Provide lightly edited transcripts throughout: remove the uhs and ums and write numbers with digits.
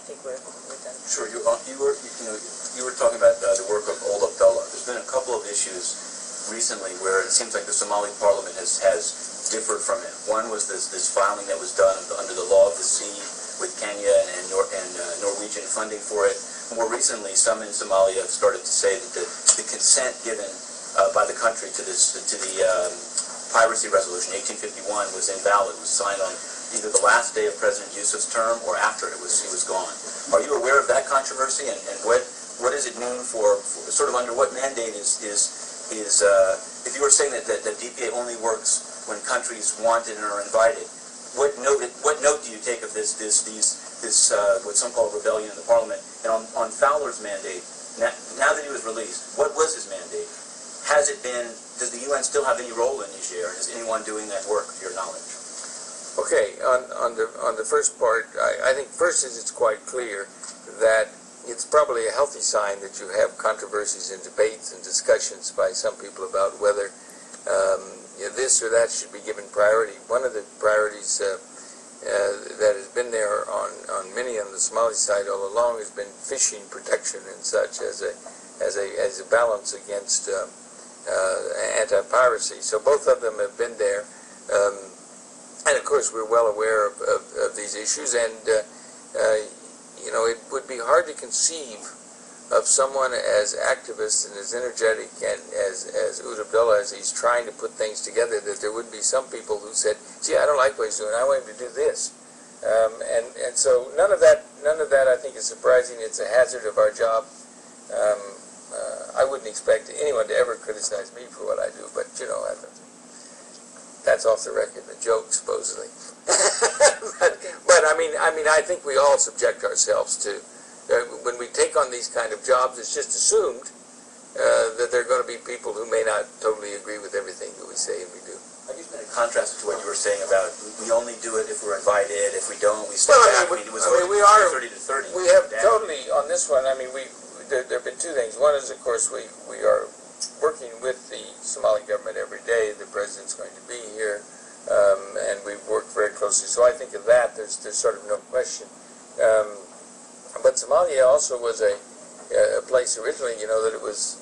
think we're done. Sure. You were talking about the work of old Abdullah. There's been a couple of issues recently where it seems like the Somali Parliament has differed from him. One was this filing that was done under the law of the sea with Kenya and Norwegian funding for it. More recently, some in Somalia have started to say that the consent given by the country to the piracy resolution 1851 was invalid. It was signed on either the last day of President Yusuf's term or after he was gone. Are you aware of that controversy, and what does it mean for sort of under what mandate is if you were saying that DPA only works when countries want it and are invited, what note do you take of this what some call rebellion in the Parliament? And on Fowler's mandate, now that he was released, what was his mandate? Does the UN still have any role in Niger, and is anyone doing that work, to your knowledge? Okay, on the first part, I think first is it's quite clear that it's probably a healthy sign that you have controversies and debates and discussions by some people about whether this or that should be given priority. One of the priorities that has been there on many on the Somali side all along has been fishing protection and such as a balance against anti-piracy. So both of them have been there. And of course, we're well aware of these issues, and it would be hard to conceive of someone as activist and as energetic and as Oud Abdullah, as he's trying to put things together, that there would be some people who said, "Gee, I don't like what he's doing. I want him to do this." And so none of that I think is surprising. It's a hazard of our job. I wouldn't expect anyone to ever criticize me for what I do, but that's off the record, a joke supposedly. but I mean, I think we all subject ourselves to when we take on these kind of jobs. It's just assumed that there are going to be people who may not totally agree with everything that we say and we do. I just made a contrast to what you were saying about we only do it if we're invited. If we don't, we step back. We are 30 to 30. We have totally on this one. I mean, there have been two things. One is, of course, we are working with the Somali government every day. The president's going to be here, and we've worked very closely. So I think of that. There's sort of no question. But Somalia also was a place originally, that it was.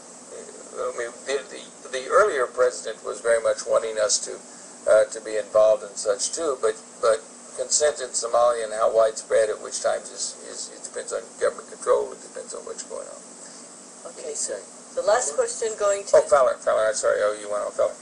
I mean, the earlier president was very much wanting us to be involved in such too. But consent in Somalia and how widespread at which times it depends on government control. It depends on what's going on. Okay, so the last question going to... Oh, Fowler, sorry. Oh, you want to Fowler.